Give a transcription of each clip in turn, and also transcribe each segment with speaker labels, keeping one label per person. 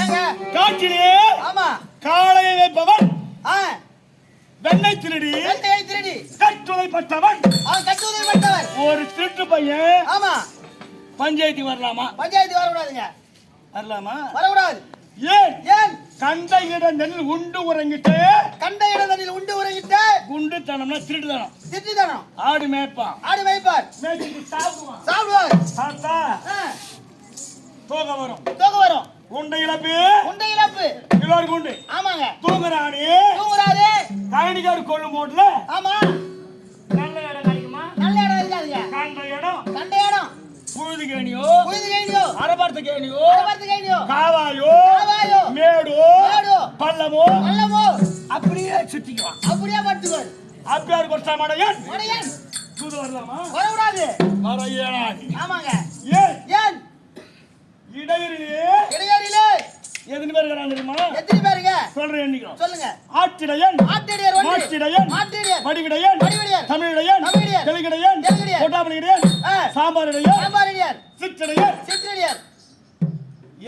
Speaker 1: ஏங்க
Speaker 2: காட்டிலே
Speaker 1: ஆமா
Speaker 2: காளையை வைப்பவன் வெண்ணெய் திருடி கட்டுரைப்பட்டவன்
Speaker 1: கட்டுரைப்பட்டவன்
Speaker 2: ஒரு திருட்டு பையன்.
Speaker 1: ஆமா
Speaker 2: பஞ்சாயத்து வரலாமா?
Speaker 1: பஞ்சாயத்து வரக்கூடாதுங்க.
Speaker 2: வரலாமா?
Speaker 1: வரக்கூடாது.
Speaker 2: ஏன்?
Speaker 1: ஏன்?
Speaker 2: கண்ட இட நெல் உண்டு உறங்கிட்டு குண்டுத்தனம்னா திருட்டுத்தனம்.
Speaker 1: திருட்டுத்தனம்.
Speaker 2: ஆடு மேய்ப்பான்.
Speaker 1: ஆடு மேய்ப்பார்.
Speaker 2: மேய்ச்சிட்டு
Speaker 1: சாப்பிடுவார்.
Speaker 2: சாப்பிட்டா தூக்கம் வரும். உண்டை இழப்பு கிலோர் குண்டு.
Speaker 1: ஆமாங்க.
Speaker 2: தூங்குறாரு கயனிக்காரு கொள்ளும் போட்டுல.
Speaker 1: ஆமா.
Speaker 2: நல்ல இடம் கிடைக்குமா?
Speaker 1: நல்ல இடம் இருக்காதுங்க. கண்ட இடம்
Speaker 2: புழுது கேணியோ அரபர்த்த கேணியோ காவாயோ மேடோ பள்ளமோ அப்படியே சுத்திக்குவான்.
Speaker 1: அப்படியே படுத்துக்குவார்.
Speaker 2: அப்படியார் கொட்டாமடையன் தூது வரலாமா?
Speaker 1: வரக்கூடாது.
Speaker 2: வர இயலாது.
Speaker 1: ஆமாங்க.
Speaker 2: ஏன்? இடையூறிலே எத்தனை பேர் இருக்காங்க தெரியுமா?
Speaker 1: எத்தனை பேருங்க?
Speaker 2: சொல்றேன் எண்ணிக்கிறோம்.
Speaker 1: சொல்லுங்க.
Speaker 2: ஆட்டிடையன் வடிவிடையன் தமிழிடையன் தெலுங்கிடையன் கொட்டாமடையன் சாம்பாரிடையன் சிற்றடையன்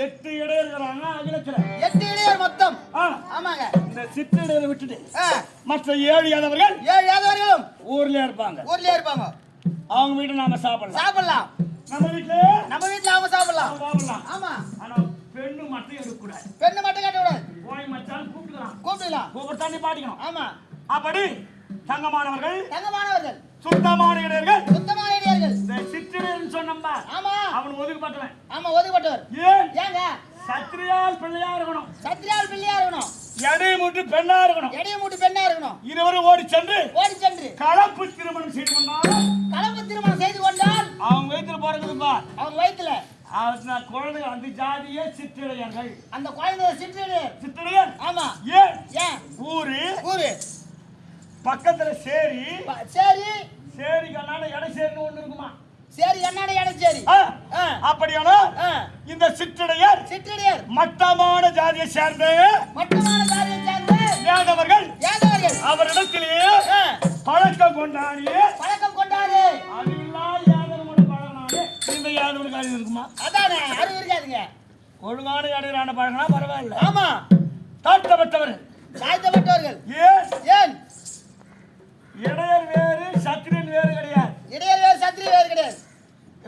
Speaker 2: 8 இடையர் இருக்கிறாங்க. அகிலத்துல
Speaker 1: 8 இடையர் மொத்தம். ஆமாங்க.
Speaker 2: இந்த சிற்றடையரை விட்டுட்டு மற்ற 7 யாதவர்களும் ஊர்லயே இருப்பாங்க. அவங்க வீட்டு நாம சாப்பிடலாம். நம்ம வீட்டுல
Speaker 1: அவங்க சாப்பிடலாம். ஆமா.
Speaker 2: ஆனா பெண்ணு மட்டும் எடுக்கக்கூடாது.
Speaker 1: பெண்ணு மட்டும் கட்டக்கூடாது.
Speaker 2: போய் மச்சான் கூப்பிடலாம்.
Speaker 1: கூப்பிட்டு
Speaker 2: பாடிக்கணும்.
Speaker 1: ஆமா.
Speaker 2: அப்படி தங்கமானவர்கள்
Speaker 1: சுத்தமான இடையர்கள்.
Speaker 2: இந்த சிற்றிடையர்னு சொன்னோம்பா.
Speaker 1: ஆமா.
Speaker 2: அவன் ஒதுக்கப்பட்டவன்.
Speaker 1: ஒதுக்கப்பட்டவர்.
Speaker 2: ஏங்க சத்திரியால் பிள்ளையா இருக்கணும். எடை மூட்டு பெண்ணா இருக்கணும். இருவரும் ஓடி சென்று கலப்பு திருமணம் செய்து கொண்டால் அவங்க வயிற்றுல பிறகுதுப்பா.
Speaker 1: அவங்க வயிற்றுல
Speaker 2: குழந்தை அந்த ஜாதியே சிற்றிடையர்கள்.
Speaker 1: அந்த குழந்தை
Speaker 2: சிற்றிடையர்.
Speaker 1: ஆமா.
Speaker 2: ஏன்? ஊரு பக்கத்துல சேரி கண்ணாட எடை சேர்னு ஒண்ணு இருக்குமா? அப்படியானா இந்த சிற்றிடையர் மட்டமான ஜாதியை சேர்ந்த யாதவர்கள் அவரிடத்திலேயே பழக்கம் கொண்டாடியே அறிவில்லா யாதவனோட பழகினாலே இந்த யாதவனுக்கு அறிவு இருக்குமா?
Speaker 1: அதானே அறிவு இருக்காதுங்க.
Speaker 2: ஒழுங்கான யாதவரான பழகினா பரவாயில்ல.
Speaker 1: ஆமா.
Speaker 2: தாழ்த்தப்பட்டவர்கள்
Speaker 1: ஏன்?
Speaker 2: இடையர் வேறு சத்திரியன் வேறு கிடையாது.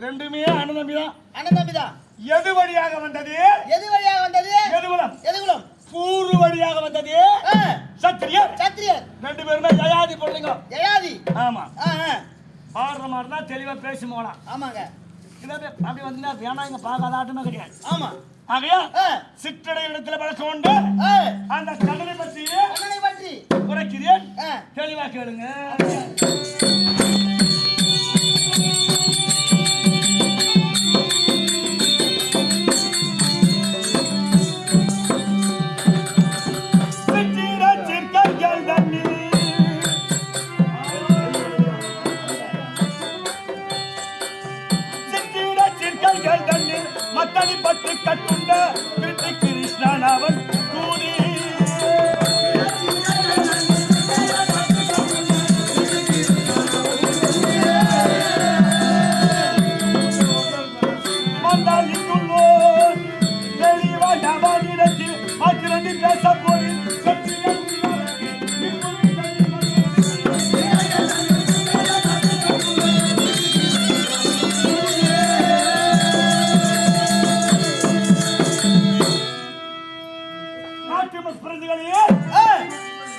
Speaker 2: ரெண்டுமே அண்ணன் தம்பி தான். எது வழியாக வந்தது? எதுகுலம். பூர்வ வழியாக வந்தது சத்திரியர். ரெண்டு பேருமே ஜயாதி பொண்ணுங்க. ஆமா. பாடுற மாதிரி தான் தெளிவா பேசி போகலாம்.
Speaker 1: ஆமாங்க.
Speaker 2: அப்படி வந்து வேணா இங்க பார்க்காத ஆட்டமே கிடையாது.
Speaker 1: ஆமா.
Speaker 2: ஆகையா சிற்றடை இடத்துல பழக்கம் உண்டு. அந்த கடனை பற்றி உரைக்கிறேன். தெளிவா கேளுங்க. மத்தடி பட்டு கட்டுண்ட கிருஷ்ண கிருஷ்ணன் அவன் கூறி வந்தால் இங்குள்ளோ தெளிவாக அவனிடத்தில் மாற்றிரண்டு பேச போய்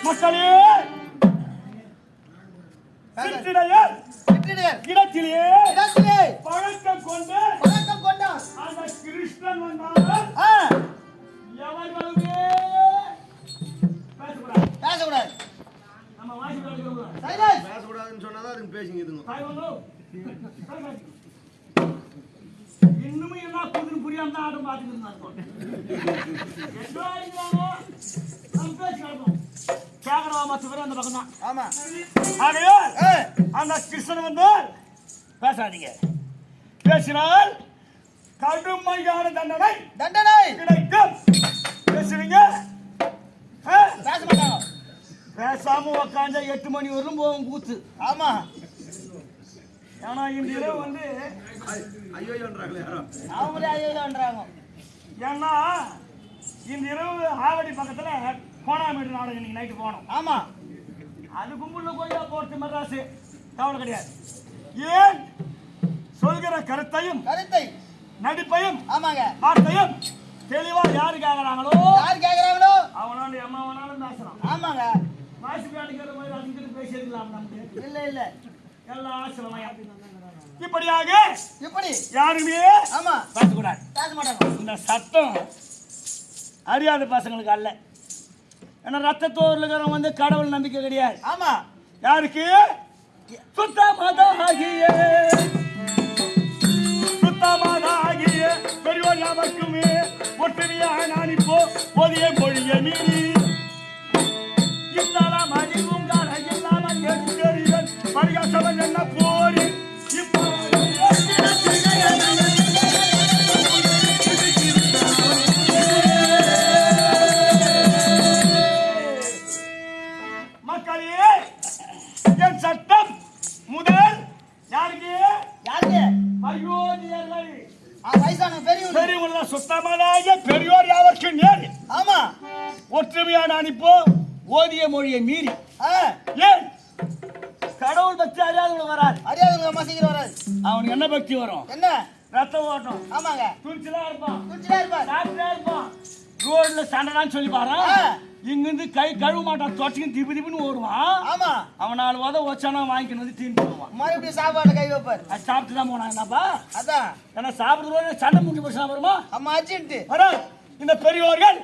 Speaker 2: மக்களே சிற்றிடையர் இடத்திலே பழக்கம் கொண்டு அந்த கிருஷ்ணன் வந்தால் எவர்களுமே பேசக்கூடாது. நம்ம வாசி
Speaker 1: பேசக்கூடாதுன்னு சொன்னாதான் அதுக்கு பேசிங்க.
Speaker 2: இன்னுமே என்ன புதுன்னு புரியாம தான் ஆட்டம் பார்த்துட்டு இருந்தாங்க. அந்த பக்கம் தான்.
Speaker 1: ஆமா.
Speaker 2: ஆகையா அந்த கிருஷ்ணன் வந்து பேசாதீங்க. பேசினால் கடுமையான தண்டனை கிடைக்கும். பேசுவீங்க பேசாம உக்காந்தா 8 மணி வரலும் போகும் கூத்து.
Speaker 1: ஆமா.
Speaker 2: ஏன்னா இந்த இரவு வந்து
Speaker 1: ஐயோன்றாங்களே யாரோ
Speaker 3: அவங்களே ஐயோன்றாங்க.
Speaker 2: ஏன்னா இந்த இரவு ஆவடி பக்கத்துல கோணாமேடு நாடகம் இன்னைக்கு நைட்டு போனோம்.
Speaker 3: ஆமா,
Speaker 2: அது கும்பல்ல கோயிலா போறது மெட்ராஸு கவலை கிடையாது. ஏன் சொல்கிற கருத்தையும் நடிப்பையும்
Speaker 3: ஆமாங்க
Speaker 2: வார்த்தையும் தெளிவா யாரு கேக்குறாங்களோ
Speaker 3: யார் கேக்குறாங்களோ
Speaker 2: அவனோட அம்மா வேணாலும் பேசுறான்.
Speaker 3: ஆமாங்க.
Speaker 2: வாசி அடிக்கிற மாதிரி அதுக்கு பேசியிருக்கலாம் நமக்கு.
Speaker 3: இல்ல இல்ல
Speaker 2: எல்லாம் ஆசிரமம் இப்படியாக
Speaker 3: இப்படி
Speaker 2: யாருமே
Speaker 3: ஆமா
Speaker 2: பேசக்கூடாது.
Speaker 3: பேச மாட்டாங்க.
Speaker 2: இந்த சட்டம் அறியாத பசங்களுக்கு அல்ல. ஏன்னா ரத்தத்தோர்ல இருக்கிறவங்க வந்து கடவுள் நம்பிக்கை கிடையாது.
Speaker 3: ஆமா,
Speaker 2: யாருக்கு சுத்தமாதாகிய பெரியோர் யாவருக்குமே ஒற்றுமையாக நான் இப்போ போதிய மொழிய மீறி இத்தலாம் அறிவும் கால இல்லாமல் எடுத்தறிவன் பரிகாசவன் என்ன போரி மக்களே, என் சட்டம் முதல் யாருக்கு அயோத்தியர்கள்
Speaker 3: வயசான
Speaker 2: பெரியவங்க சுத்தமானாக பெரியோர் யாவருக்கு நேர்.
Speaker 3: ஆமா,
Speaker 2: ஒற்றுமையான அனுப்போ ஓதிய மொழியை மீறி ஏன் கடவுள் பக்தி அறியாதவங்க வராது.
Speaker 3: அறியாதவங்க அம்மா சீக்கிரம் வராது.
Speaker 2: அவனுக்கு என்ன பக்தி வரும்?
Speaker 3: என்ன
Speaker 2: ரத்தம் ஓட்டம்.
Speaker 3: ஆமாங்க,
Speaker 2: துணிச்சுதான் இருப்பான்,
Speaker 3: துணிச்சுதான்
Speaker 2: இருப்பான். ரோட்ல சண்டைதான் சொல்லி பாரு. இங்கிருந்து கை கழுவ மாட்டான், தொட்டிக்கு திபி திபின்னு ஓடுவான்.
Speaker 3: ஆமா,
Speaker 2: அவனால வச்சானா வாங்கிக்கணும் வந்து தீர்ந்து போவான்.
Speaker 3: மறுபடியும் சாப்பாடு கை வைப்பார்.
Speaker 2: அது சாப்பிட்டு தான் போனான். என்னப்பா
Speaker 3: அதான்
Speaker 2: ஏன்னா சாப்பிடுறது சண்டை முடிஞ்சு போச்சுனா வருமா?
Speaker 3: அம்மா அர்ஜென்ட்
Speaker 2: வர இந்த பெரியோர்கள்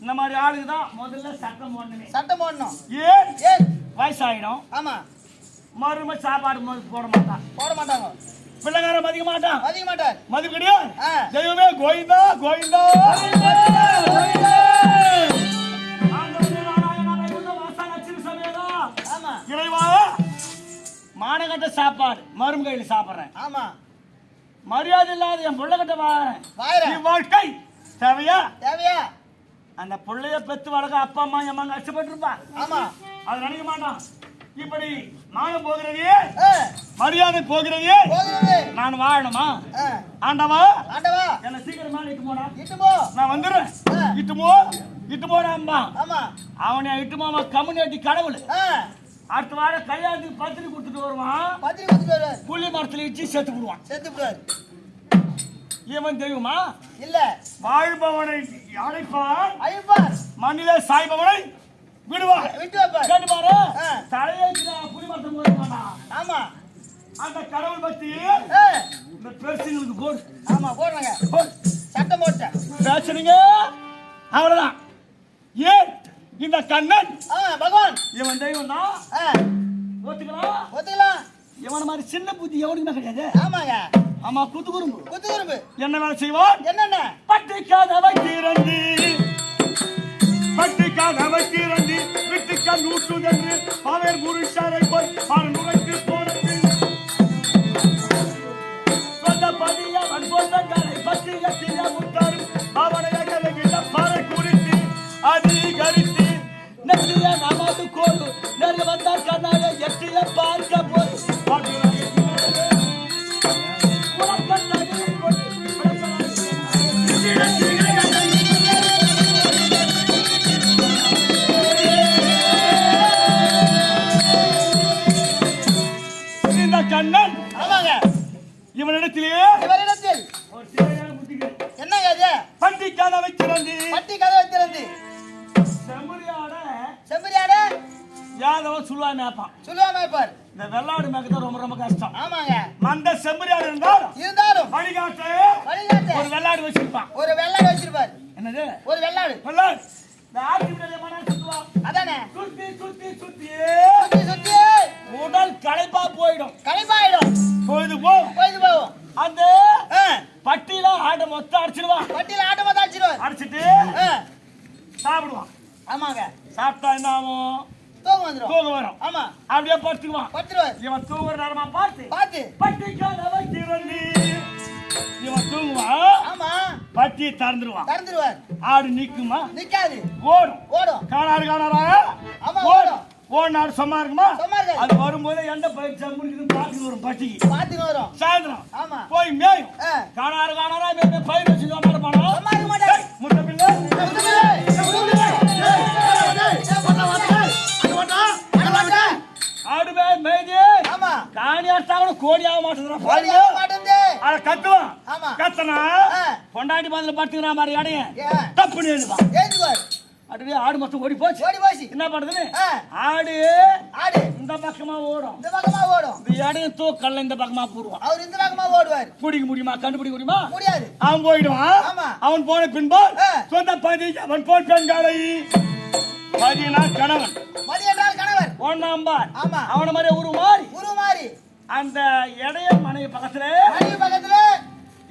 Speaker 2: இந்த மாதிரி ஆளுக்கு தான் முதல்ல சட்டம் போடணுமே.
Speaker 3: சட்டம் போடணும்.
Speaker 2: ஏன் வயசாயிடும்.
Speaker 3: ஆமா,
Speaker 2: மறுமை சாப்பாடு போட மாட்டான்,
Speaker 3: போட மாட்டாங்க.
Speaker 2: பிள்ளைக்காரன் மதிக்க மாட்டான்,
Speaker 3: மதிக்க மாட்டார்.
Speaker 2: மதிக்க கிடையாது. தெய்வமே கோவிந்தா கோவிந்தா இறைவா மானகட்ட சாப்பாடு மரும் கையில் சாப்பிட்றேன்.
Speaker 3: ஆமா,
Speaker 2: மரியாதை இல்லாத என் பிள்ளைகிட்ட வாழறேன். வாழ்க்கை தேவையா?
Speaker 3: தேவையா?
Speaker 2: அந்த பிள்ளைய பெத்து வளர்க்க அப்பா அம்மா எம்மா கஷ்டப்பட்டு இருப்பான்.
Speaker 3: ஆமா,
Speaker 2: அது நினைக்க மாட்டான். இப்படி மானம் போகிறது, மரியாதை போகிறது, நான் வாழணுமா? ஆண்டவா
Speaker 3: ஆண்டவா
Speaker 2: என்ன சீக்கிரமா இட்டு போடா.
Speaker 3: இட்டு போ,
Speaker 2: நான் வந்துடுறேன். இட்டு போடா அம்மா.
Speaker 3: ஆமா,
Speaker 2: அவனை இட்டுமா கம்யூனிட்டி கடவுள். அடுத்த வாரம் கல்யாணத்துக்கு பத்திரி கொடுத்துட்டு வருவான்.
Speaker 3: பத்திரி கொடுத்துட்டு வருவார்.
Speaker 2: புள்ளி மரத்துல இச்சு செத்து விடுவான்.
Speaker 3: செத்து விடுவார்.
Speaker 2: இவன் தெரியுமா?
Speaker 3: இல்ல,
Speaker 2: வாழ்பவனை அழைப்பான்,
Speaker 3: அழைப்பார்.
Speaker 2: மண்ணிலே சாய்பவனை விடுவார்.
Speaker 3: விட்டு வைப்பார்.
Speaker 2: கேட்டு பாரு. தலையேற்ற புலி மரத்தை போடுவானா?
Speaker 3: ஆமா,
Speaker 2: அந்த கடவுள் பத்தி இந்த பெருசுங்களுக்கு போடு.
Speaker 3: ஆமா போடுறாங்க. சட்டம் போட்டேன்
Speaker 2: பேசுறீங்க அவ்வளவுதான். ஏன் இந்த கண்ணன்
Speaker 3: பகவான்
Speaker 2: இவன் தெய்வம் தான் ஒத்துக்கலாம்.
Speaker 3: ஒத்துக்கலாம்.
Speaker 2: இவன மாதிரி சின்ன புத்தி எவனுக்குமே கிடையாது.
Speaker 3: ஆமாங்க.
Speaker 2: ஆமா, குத்து குறும்பு.
Speaker 3: குத்து குறும்பு
Speaker 2: என்ன வேலை செய்வான்?
Speaker 3: என்னென்ன
Speaker 2: பட்டி கதவை திறந்து விட்டுக்க நூற்றுதென்று அவர் புருஷரை போய் பரம்புகைக்கு போனது சொந்த பதியவன் பொன்னங்களை பற்றி எட்டிய முத்தாரும் அவனை கலகிட்ட பறை குறித்து அதிகரித்து நெற்றிய நமது கோடு நெருங்க வந்தார் கண்ணாக எட்டிய பார்க்க போய் கண்ணன் இவனிடத்தில்
Speaker 3: ஒரு சிறிய புத்தி என்னங்க அது?
Speaker 2: பட்டி கதவை திறந்து
Speaker 3: செம்பரியாட
Speaker 2: யாதவன் சுல்வா மேப்பான்.
Speaker 3: மேய்ப்பார்.
Speaker 2: இந்த வெள்ளாடு மேய்க்கிறது ரொம்ப ரொம்ப கஷ்டம்.
Speaker 3: ஆமாங்க.
Speaker 2: அந்த செம்பரியாடு இருந்தாலும் வழிகாட்டு ஒரு வெள்ளாடு வச்சிருப்பான். என்னது?
Speaker 3: ஒரு வெள்ளாடு.
Speaker 2: இந்த ஆட்சி சுத்துவான்.
Speaker 3: அதானே
Speaker 2: சுத்தி சுத்தி சுத்தி
Speaker 3: சுத்தி
Speaker 2: உடல் களைப்பா போயிடும். பொழுது
Speaker 3: போகும்.
Speaker 2: அந்த பட்டியில ஆட்டை மொத்தம் அடிச்சிடுவான். அடிச்சிட்டு சாப்பிடுவான்.
Speaker 3: ஆமாங்க.
Speaker 2: சாப்பிட்டா என்ன ஆகும்?
Speaker 3: தூக்கம்
Speaker 2: வரும்.
Speaker 3: ஆமா,
Speaker 2: அப்படியே படுத்துக்குவான். இவன் தூங்குற நேரமா பார்த்து பட்டிக்கான இவன் தூங்குவான்.
Speaker 3: ஆமா,
Speaker 2: பட்டி திறந்துருவான். ஆடு நிக்குமா?
Speaker 3: நிக்காது.
Speaker 2: ஓடும். காணாரா
Speaker 3: ஆமா,
Speaker 2: ஓடும். நாடு சும்மா இருக்குமா?
Speaker 3: சும்மா இருக்காது.
Speaker 2: அது வரும்போது எந்த பயிர் ஜம்முன்னு பாத்துக்கு வரும் பட்டிக்கு.
Speaker 3: பாத்துக்கு வரும்.
Speaker 2: சாயந்தரம்.
Speaker 3: ஆமா.
Speaker 2: போய் மேயும்.
Speaker 3: ஆ.
Speaker 2: காணாரு பயிர் வச்சு சும்மா இருப்பானோ?
Speaker 3: சும்மா இருக்க மாட்டாரு.
Speaker 2: முட்டை பிள்ளை. ஆடு மேய்தி.
Speaker 3: ஆமா.
Speaker 2: காணி அடிச்சாலும் கோடி ஆக மாட்டேங்கிறா.
Speaker 3: கோழி ஆக மாட்டேங்குது.
Speaker 2: அத கத்துவான்.
Speaker 3: ஆமா.
Speaker 2: கத்தனா
Speaker 3: ஆ.
Speaker 2: பொண்டாட்டி பதில படுத்துக்கிறா மாதிரி அடைய
Speaker 3: ஏன்?
Speaker 2: தப்புன்னு எழுதுவான்.
Speaker 3: ஏந்துவார்.
Speaker 2: அப்படியே ஆடு மொத்தம் ஓடி போச்சு.
Speaker 3: ஓடி போச்சு.
Speaker 2: என்ன பண்ணுதுன்னு
Speaker 3: ஆ.
Speaker 2: ஆடு
Speaker 3: ஆடு
Speaker 2: இந்த பக்கமா ஓடும்.
Speaker 3: இந்த பக்கமா ஓடும்.
Speaker 2: இந்த இடையும் தூக்கல்ல இந்த பக்கமா போடுவான்.
Speaker 3: அவர் இந்த பக்கமா ஓடுவார்.
Speaker 2: பிடிக்க முடியுமா? கண்டுபிடிக்க முடியுமா?
Speaker 3: முடியாது.
Speaker 2: அவன் போயிடுவான்.
Speaker 3: ஆமா.
Speaker 2: அவன் போன பின்பால்
Speaker 3: ஆ.
Speaker 2: சொந்த பதி அவன் போல் பெண்களை பதினா கணவன்
Speaker 3: மதி என்றால் கணவர்.
Speaker 2: ஒன்னாம்பார்.
Speaker 3: ஆமா.
Speaker 2: அவன மாதிரி உருமாறி
Speaker 3: உருமாறி
Speaker 2: அந்த இடைய மனைவி பக்கத்துல
Speaker 3: மனைவி பக்கத்துல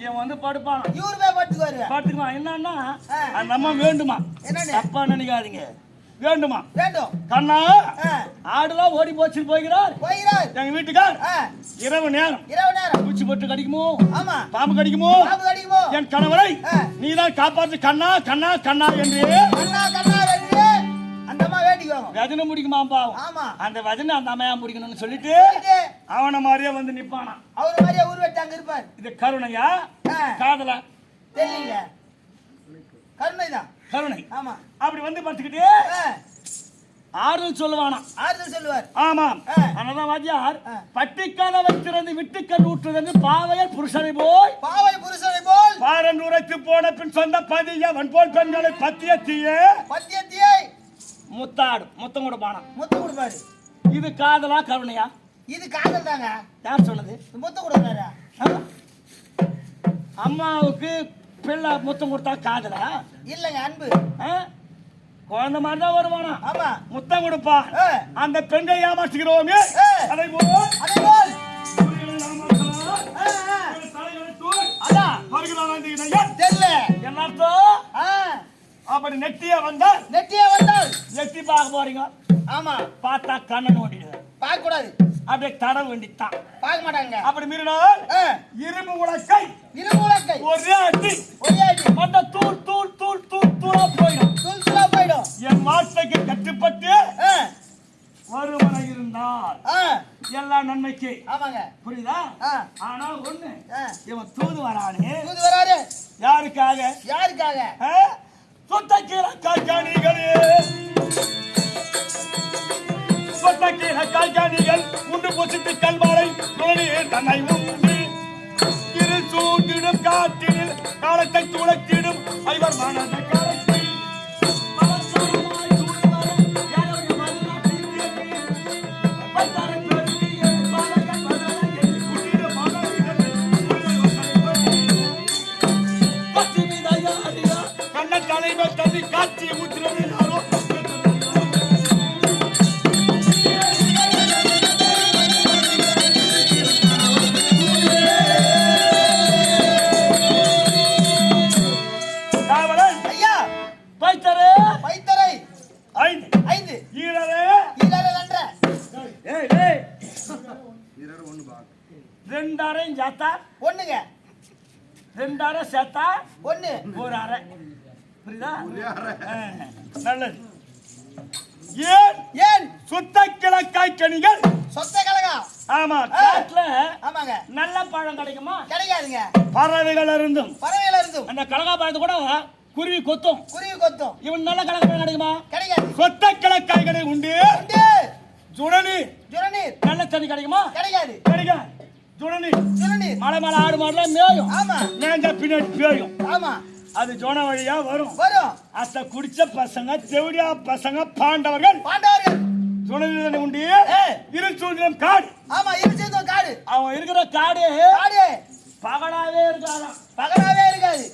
Speaker 2: இவன் வந்து படுப்பான்.
Speaker 3: இவரு போய் படுத்துக்குவாரு.
Speaker 2: பாத்துக்குவான். என்னன்னா
Speaker 3: ஆ.
Speaker 2: அந்த அம்மா வேண்டுமா?
Speaker 3: என்னன்னு?
Speaker 2: தப்பா நினைக்காதீங்க. வேண்டுமா?
Speaker 3: வேண்டும்.
Speaker 2: கண்ணா
Speaker 3: ஆ.
Speaker 2: ஆடுலாம் ஓடி போச்சு போகிறார்
Speaker 3: போகிறார்.
Speaker 2: எங்க வீட்டுக்கார்.
Speaker 3: ஆ.
Speaker 2: இரவு நேரம்
Speaker 3: இரவு நேரம்.
Speaker 2: பூச்சி போட்டு கடிக்குமோ?
Speaker 3: ஆமா.
Speaker 2: பாம்பு கடிக்குமோ?
Speaker 3: பாம்பு கடிக்குமோ?
Speaker 2: என் கணவரை
Speaker 3: ஆ.
Speaker 2: நீதான் காப்பாற்று கண்ணா கண்ணா கண்ணா என்று
Speaker 3: கண்ணா கண்ணா வென்று அந்த அம்மா வேண்டிக்குவாங்க.
Speaker 2: வஜனம் முடிக்குமா பாவம்.
Speaker 3: ஆமா.
Speaker 2: அந்த வஜனை அந்த அம்மையா முடிக்கணும்னு சொல்லிட்டு
Speaker 3: சொல்லிட்டு
Speaker 2: அவனை மாதிரியே வந்து நிப்பானா.
Speaker 3: அவரு மாதிரியே உருவெட்டு அங்க இருப்பார்.
Speaker 2: இது கருணையா
Speaker 3: ஆ.
Speaker 2: காதலா?
Speaker 3: தெரியல. கருணைதான்.
Speaker 2: கருணை.
Speaker 3: ஆமா.
Speaker 2: அப்படி வந்து பார்த்துக்கிட்டு
Speaker 3: ஆ.
Speaker 2: ஆறுதல் சொல்லுவானா.
Speaker 3: ஆறுதல் சொல்லுவார்.
Speaker 2: ஆமாம்.
Speaker 3: ஆ.
Speaker 2: அனதான் வாத்தியார்
Speaker 3: ஆ.
Speaker 2: பட்டிக்காதவை திறந்து விட்டுக்கல் ஊற்றுதென்று பாவையர் புருஷனை போய்
Speaker 3: பாவை புருஷனை போல்
Speaker 2: பாரன் உரைத்து போன பின் சொந்த பதிய வன்போல் பெண்களை பத்தியத்தியே
Speaker 3: பத்தியத்தியை
Speaker 2: முத்தாடு முத்தம் கொடுப்பானா.
Speaker 3: முத்தம் கொடுப்பாரு.
Speaker 2: இது காதலா கருணையா?
Speaker 3: இது காதல் தாங்க.
Speaker 2: யார் சொன்னது?
Speaker 3: முத்தம் கொடுக்குறாரு.
Speaker 2: அம்மாவுக்கு பிள்ளை முத்தம் கொடுத்தா காதலா?
Speaker 3: இல்லங்க அன்பு.
Speaker 2: ஆ? குழந்தை மாதிரி தான் வருவானா.
Speaker 3: ஆமா.
Speaker 2: முத்தம் கொடுப்பா.
Speaker 3: ஆ.
Speaker 2: அந்த பெண்ணை ஏமாற்றுகிறோமே
Speaker 3: ஆ.
Speaker 2: அதை போல்
Speaker 3: அதேபோல்
Speaker 2: சூரியனை ஏமாற்றலாம்.
Speaker 3: ஆ, ஆ.
Speaker 2: இவன் தலைகளை தூள்.
Speaker 3: அதான்
Speaker 2: வருகிறான் அந்த இடையன்.
Speaker 3: தெரியல.
Speaker 2: என்ன அர்த்தம்?
Speaker 3: ஆ.
Speaker 2: அப்படி நெட்டியா வந்தால்
Speaker 3: நெட்டியே வந்தால்
Speaker 2: நெட்டி பார்க்க போறீங்க.
Speaker 3: ஆமா.
Speaker 2: பார்த்தா கண்ணன் ஓடிடுது.
Speaker 3: பார்க்க கூடாது.
Speaker 2: அப்படியே தட வேண்டித்தான்.
Speaker 3: பார்க்க மாட்டாங்க.
Speaker 2: அப்படி மீறினால்
Speaker 3: ஆ.
Speaker 2: இரும்பு உலக்கை
Speaker 3: இருமுலக்கை
Speaker 2: ஒரே அடி
Speaker 3: ஒரே அடி
Speaker 2: மண்ட தூள் தூள் தூள் தூள் தூளா போயிடும்.
Speaker 3: துல்சுலா போயிடும்.
Speaker 2: என் வார்த்தைக்கு கட்டுப்பட்டு
Speaker 3: ஆ.
Speaker 2: ஒருவனை இருந்தால்
Speaker 3: ஆ.
Speaker 2: எல்லா நன்மைக்கு.
Speaker 3: ஆமாங்க.
Speaker 2: புரியுதா?
Speaker 3: ஆ.
Speaker 2: ஆனா ஒண்ணு
Speaker 3: ஆ.
Speaker 2: இவன் தூது வரானே
Speaker 3: தூது வராரு.
Speaker 2: யாருக்காக?
Speaker 3: யாருக்காக?
Speaker 2: சொத்தக்கீர காய்கனிகளே சொத்தக்கீர காய்கனிகள் உண்டு பொசித்து கல்வாழை தன்னை உண்டு இரு சூண்டிடும் காற்றினில் காலத்தை துளைத்திடும் ஐவர் மனதை காலத்தை தலைவர் தண்ணி காட்சி ஊற்றுறது யாரோ
Speaker 3: ஐயா.
Speaker 2: பைத்தரே
Speaker 3: பைத்தரை.
Speaker 2: 5
Speaker 3: 5.
Speaker 2: ஈரரே
Speaker 3: ஈரரை 2.
Speaker 2: ஏய் ஏய்
Speaker 1: இரண்டு ஒண்ணு பா.
Speaker 2: 2 அரை ஜாத்தா
Speaker 3: ஒண்ணுங்க.
Speaker 2: 2 அரை சேத்தா
Speaker 3: 1.
Speaker 2: 1 அரை. புரியுதா?
Speaker 1: அரை.
Speaker 2: நல்லது. ஏன்
Speaker 3: ஏன்
Speaker 2: சுத்த கிழக்காய் கனிகள்
Speaker 3: சொத்த கலகா?
Speaker 2: ஆமா காட்டுல
Speaker 3: ஆமாங்க.
Speaker 2: நல்ல பழம் கிடைக்குமா?
Speaker 3: கிடைக்காதுங்க.
Speaker 2: பறவைகள் இருந்தும்
Speaker 3: பறவையில இருந்தும்
Speaker 2: அந்த கலகா பழத்தை கூட குருவி கொத்தும்.
Speaker 3: குருவி கொத்தும்.
Speaker 2: இவன் நல்ல கலகா பழம் கிடைக்குமா?
Speaker 3: கிடைக்காது.
Speaker 2: சொத்த கிழக்காய்களை உண்டு.
Speaker 3: உண்டு.
Speaker 2: சுடநீர்
Speaker 3: ஜுரநீர்
Speaker 2: நல்ல தண்ணி கிடைக்குமா?
Speaker 3: கிடைக்காது.
Speaker 2: கிடைக்காது. சுடநீர்
Speaker 3: ஜுரநீர்
Speaker 2: மலை மேல ஆடு மாடலாம் மேயும்.
Speaker 3: ஆமா.
Speaker 2: மேஞ்சா பின்னாடி பேயும்.
Speaker 3: ஆமா.
Speaker 2: அது ஜோன வழியா வரும்.
Speaker 3: வரும்.
Speaker 2: அத்த குடிச்ச பசங்க தெவிடியா பசங்க பாண்டவர்கள்
Speaker 3: பாண்டவர்கள்
Speaker 2: சுடநீர் உண்டு.
Speaker 3: ஏய்.
Speaker 2: இரு சூழ்நிலம் காடு.
Speaker 3: ஆமா. இருச்சதோ காடு.
Speaker 2: அவன் இருக்கிற காடு
Speaker 3: காடு
Speaker 2: பகலாவே இருக்காதான்.
Speaker 3: பகலாவே இருக்காது.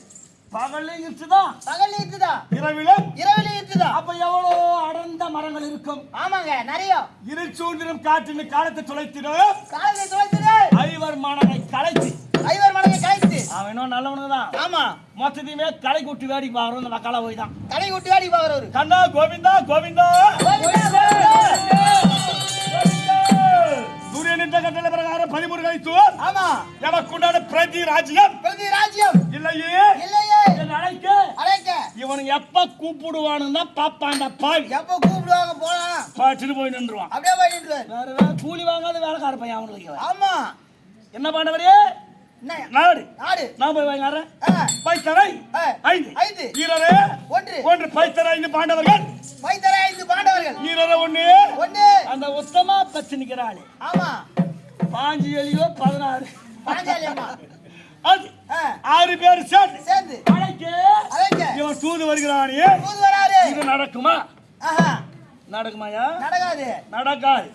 Speaker 2: பகல்லையும் இருக்குதான்
Speaker 3: பகல்ல இருக்குதா?
Speaker 2: இரவிலும்.
Speaker 3: இரவுல இருக்குதா?
Speaker 2: அப்ப எவ்வளோ அடர்ந்த மரங்கள் இருக்கும்.
Speaker 3: ஆமாங்க. நிறைய
Speaker 2: இருச்சூன்றிலும் காற்றின் காலத்தை துளைத்திடும்.
Speaker 3: காலை துளைத்துடு.
Speaker 2: ஐவர் மனதை கலைத்து
Speaker 3: ஐவர் மனதை கலைத்து.
Speaker 2: அவன் இன்னும் நல்லவனுதான்.
Speaker 3: ஆமா.
Speaker 2: மொத்தத்தையுமே களை கூட்டி வேடி பாக்குறோம். இந்த மக்களா போய் தான்
Speaker 3: கடை விட்டு வேடி பாக்குறவரு.
Speaker 2: கண்ணா கோவிந்தா கோவிந்தா சூரியனின் கட்டளை பிரகாரம் 13 கழித்து
Speaker 3: ஆமா.
Speaker 2: எமக்குண்டான பிரதி ராஜ்யம்
Speaker 3: பிரதி ராஜ்யம்
Speaker 2: இல்லையே
Speaker 3: இல்லையே
Speaker 2: என் அழைக்க
Speaker 3: அழைக்க
Speaker 2: இவனுக்கு எப்ப கூப்பிடுவானுன்னா பாப்பாண்ட பாவி
Speaker 3: எப்ப கூப்பிடுவாங்க போலாம்
Speaker 2: பாட்டுன்னு போய் நின்றுவான்.
Speaker 3: அப்படியே போய் நின்று
Speaker 2: வேற வேற கூலி வாங்காத வேலைக்கார பையன் அவனுக்கு.
Speaker 3: ஆமா
Speaker 2: என்ன பண்ணவரே
Speaker 3: என்ன
Speaker 2: நாடு
Speaker 3: நாடு
Speaker 2: நான் போய் வாங்காரன்
Speaker 3: ஆ,
Speaker 2: பைத்தரை
Speaker 3: ஆ,
Speaker 2: 5
Speaker 3: 5
Speaker 2: வீரரே
Speaker 3: ஒன்று
Speaker 2: 1 பைத்தரை 5 பாண்டவர்கள்
Speaker 3: வைத்தரை 5 பாண்டவர்கள்
Speaker 2: வீரரே 1
Speaker 3: ஒன்று
Speaker 2: அந்த உத்தமா பச்சு நிக்கிறாளே
Speaker 3: ஆமா
Speaker 2: பாஞ்சு எலியோ 16
Speaker 3: பாஞ்சாலி அம்மா
Speaker 2: அது
Speaker 3: ஆ,
Speaker 2: 6 பேர்
Speaker 3: சேர்ந்து
Speaker 2: அழைக்க
Speaker 3: அழைக்க
Speaker 2: இவன் தூது வருகிறானே
Speaker 3: தூது வராரு
Speaker 2: இது நடக்குமா?
Speaker 3: ஆஹா
Speaker 2: நடக்குமாயா?
Speaker 3: நடக்காது
Speaker 2: நடக்காது.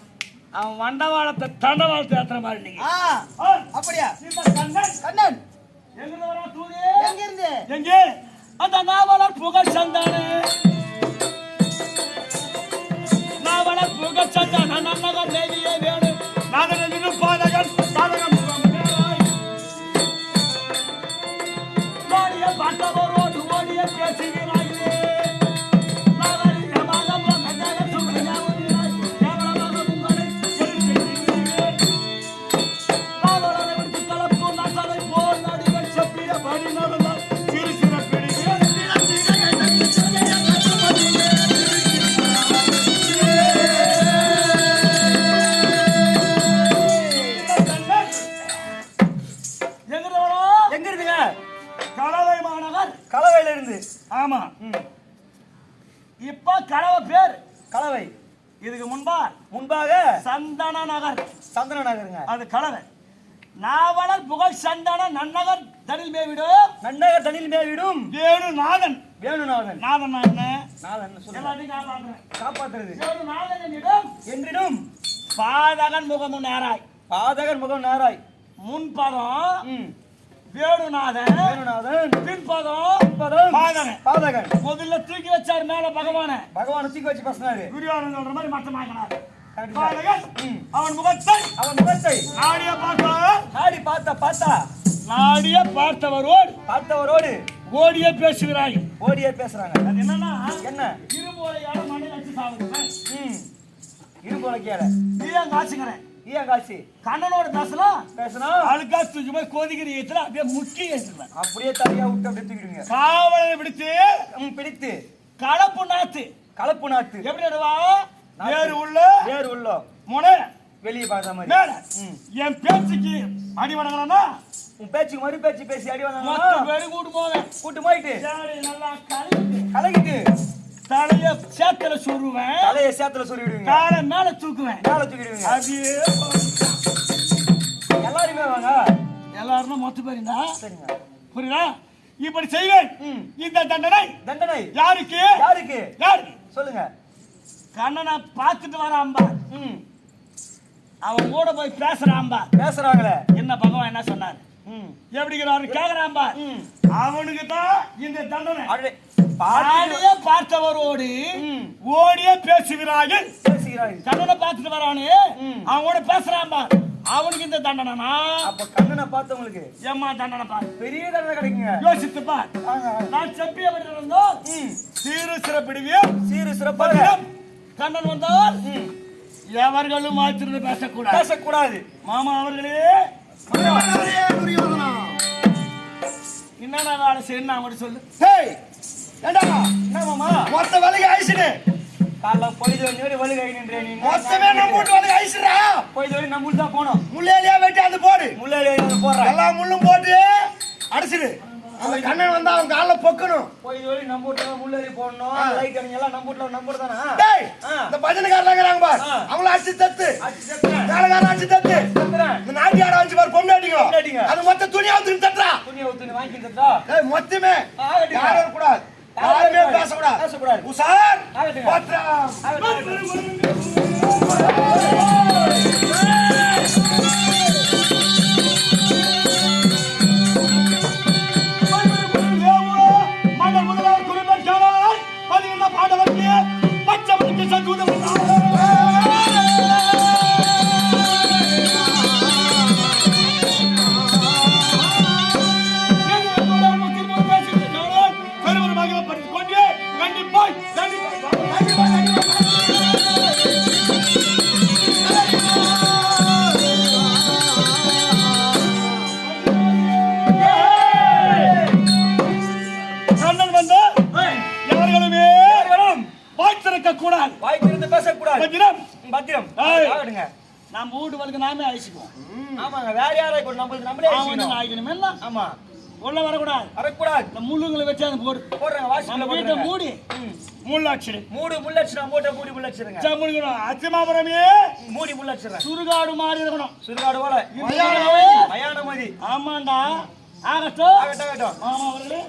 Speaker 2: அவன் வண்டவாளத்தை தண்டவாளத்தை ஏத்துற மாதிரி நீங்க.
Speaker 3: ஆ அப்படியா
Speaker 2: இந்த கண்ணன்
Speaker 3: கண்ணன்
Speaker 2: எங்க வரா தூது?
Speaker 3: எங்க இருந்து
Speaker 2: எங்கே? அந்த நாவலர் புகழ் சந்தானே நாவலர் புகழ் சந்தான நன்னகர் தேவியே வேணு நாதனின் பாதகன் சாதகன் முகமேராய் ஓடிய பார்த்தவரோடு ஓடிய பேசுகிறாயே நாவலின் மகம் நன்னகர் சுமையாவதினாய் கேவலமாக உங்களை எழுதியிருக்கிறேன் நாவலரை விட்டு கலப்பு நசலை போல் நடிகர் செப்பிய படி நடந்தால் சிறு சிறு பிடிக்கிறேன் எங்க இருக்குங்க? கலவை மாநகர்.
Speaker 1: கலவையில இருந்து
Speaker 2: ஆமா. இப்ப கலவை பேர்
Speaker 1: கலவை
Speaker 2: இதுக்கு
Speaker 1: முன்பாக
Speaker 2: சந்தன நகர்.
Speaker 1: சந்தன நகருங்க.
Speaker 2: அது கலவை. நாவலர் புகழ் சந்தன நன்னகர் தனில் மேவிடும்
Speaker 1: நன்னகர் தனில் மேவிடும்
Speaker 2: வேணுநாதன்.
Speaker 1: வேணுநாதன்.
Speaker 2: நாதன் என்ன?
Speaker 1: நாதன் சொல்லுங்க.
Speaker 2: எல்லாத்தையும் காப்பாற்றுறேன்.
Speaker 1: காப்பாற்றுறது.
Speaker 2: வேணுநாதன் என்னிடம்
Speaker 1: என்றிடும்
Speaker 2: பாதகன் முகமும் நேராய்
Speaker 1: பாதகன் முகம் நேராய்
Speaker 2: முன்பதம் வேணுநாதன்
Speaker 1: வேணுநாதன்
Speaker 2: பின்பதம் பாதகன்.
Speaker 1: பாதகன்
Speaker 2: முதல்ல தூக்கி வச்சாரு மேல பகவான
Speaker 1: பகவான் தூக்கி வச்சு பேசினாரு.
Speaker 2: துரியோதனன் சொல்ற மாதிரி மட்டமாக்கினார்.
Speaker 1: கரெக்ட்.
Speaker 2: பாதகன் அவன் முகத்தை
Speaker 1: அவன் முகத்தை
Speaker 2: நாடிய பார்த்தா
Speaker 1: நாடி பார்த்தா
Speaker 2: நாடிய பார்த்தவரோடு ஓடிய பேசுகிறாய்.
Speaker 1: ஓடியே பேசுறாங்க.
Speaker 2: அது என்னன்னா
Speaker 1: என்ன?
Speaker 2: இரும்போலையால மண்ணை வச்சு சாப்பிடுறேன்.
Speaker 1: இரும்புலக்கியால
Speaker 2: நீயும் காசுங்கிறேன்.
Speaker 1: ஈய காசி
Speaker 2: கண்ணனோட பேசணும் அழுக்கா தூக்கி போய் கொதிக்கிற ஈத்துல அப்படியே முக்கி வச்சிருவேன்.
Speaker 1: அப்படியே தனியா விட்டு அப்படியே தூக்கிடுங்க.
Speaker 2: காவலை பிடித்து
Speaker 1: பிடித்து
Speaker 2: கலப்பு நாத்து எப்படி நடுவா? வேறு உள்ள முனை
Speaker 1: வெளியே பார்த்த மாதிரி
Speaker 2: மேல என் பேச்சுக்கு அடி வணங்கலன்னா
Speaker 1: உன் பேச்சுக்கு மறு பேச்சு பேசி அடி
Speaker 2: மொத்த
Speaker 1: வந்தாங்க.
Speaker 2: பேரு கூட்டு போவேன்.
Speaker 1: கூட்டு போயிட்டு
Speaker 2: நல்லா
Speaker 1: கலகிட்டு
Speaker 2: தலைய சேத்துல சொருவேன்.
Speaker 1: தலையை சேத்துல சொல்லி விடுவீங்க.
Speaker 2: காலை மேல தூக்குவேன்.
Speaker 1: மேல தூக்கிடுவீங்க.
Speaker 2: அப்படியே
Speaker 1: எல்லாருமே வாங்க.
Speaker 2: எல்லாரும் மொத்த பேருந்தா
Speaker 1: சரிங்க.
Speaker 2: புரியுதா? இப்படி செய்வேன். இந்த தண்டனை யாருக்கு
Speaker 1: சொல்லுங்க.
Speaker 2: கண்ணனை பார்த்துட்டு வராம்பா. அவன் கூட போய் பேசுறாம்பா.
Speaker 1: பேசுறாங்களே
Speaker 2: என்ன பகவான் என்ன சொன்னார்? எப்படிங்கிறாரு கேக்குறாம்பா. அவனுக்கு தான் இந்த தண்டனை. பார்த்தவரோடு ஓடியே பேசுகிறார்கள். கண்ணனை பார்த்துட்டு வரானே அவனோட பேசுறாம்பா. அவனுக்கு இந்த தண்டனைனா
Speaker 1: அப்ப கண்ணனை பார்த்தவங்களுக்கு
Speaker 2: ஏமா தண்டனை பாரு.
Speaker 1: பெரிய தண்டனை கிடைக்குங்க.
Speaker 2: யோசித்து பார். நான் செப்பியபடி இருந்தோம் சீரு சிறப்பாக கண்ணன் வந்தால் எவர்களும் மாத்திருந்து பேசக்கூடாது. மாமா அவர்களே என்னடா வேலை செய்யணும் அவங்க சொல்லு.
Speaker 3: ஏண்டா
Speaker 1: என்ன மாமா
Speaker 3: மொத்த வலிக்கு ஐசுனே
Speaker 1: காலைல பொய்து வந்து வலி நின்றே நீ
Speaker 3: மொத்தமே நம்ம வீட்டு வலிக்கு ஐசுடா.
Speaker 1: பொய்து வலி நம்ம தான் போனோம்.
Speaker 3: முள்ளையிலே வெட்டி அது போடு.
Speaker 1: முள்ளையிலே போடுற
Speaker 3: எல்லா முள்ளும் போட்டு அடிச்சிடு. அந்த கண்ணன் வந்தா அவன் கால்ல பொக்கணும்.
Speaker 1: பொய்து வலி நம்ம வீட்டுல முள்ளேறி போடணும். லைட் அடிங்க எல்லாம் நம்ம வீட்டுல நம்ம தானா?
Speaker 3: டேய் இந்த பஜனைக்காரங்க இருக்காங்க பார். அவங்கள அடிச்சு தத்து. வேலைக்காரன் அடிச்சு தத்து. இந்த நாட்டியாட அடிச்சு பார் பொம்மை அடிங்க. அது மொத்த துணியை ஊத்துன்னு தட்டறா. துணியை ஊத்துன்னு வாங்கி தட்டா. டேய் மொத்தமே யாரும் கூடாது. யாருமே பேசக்கூடாது. உசார் பாத்ரா.
Speaker 2: கண்டிப்பாய் வாய் திறக்க கூடாது.
Speaker 1: வாய் திறந்து பேசக்கூடாது.
Speaker 2: பத்திரம்.
Speaker 1: பத்திரம்.
Speaker 2: ஏய்.
Speaker 1: ஆகட்டுங்க.
Speaker 2: நம்ம வீட்டு வரைக்கும் நாமே அழைச்சிக்குவோம்.
Speaker 1: ஆமாங்க, வேற யாரை கூட நம்மளே
Speaker 2: அவன் ஆயிக்கணும் என்ன?
Speaker 1: ஆமா,
Speaker 2: உள்ள வரக்கூடாது.
Speaker 1: வரக்கூடாது.
Speaker 2: இந்த முள்ளுங்களை வச்சு அதை போடு.
Speaker 1: போடுறாங்க, வாசிக்கல
Speaker 2: நம்ம வீட்டை மூடி முள்ளடிச்சிடு.
Speaker 1: முள்ளடிச்சுனா மூட்டை மூடி முள்ளடிச்சிருங்க.
Speaker 2: மூடிக்கணும். அச்சமாபுரமே
Speaker 1: மூடி முள்ளடிச்சிடுறேன்.
Speaker 2: சுடுகாடு மாறி இருக்கணும்.
Speaker 1: சுடுகாடு போல மயான மதி.
Speaker 2: ஆமாண்டா. ஆகட்டும்.
Speaker 1: ஆகட்டும்.
Speaker 2: மாமா அவர்களே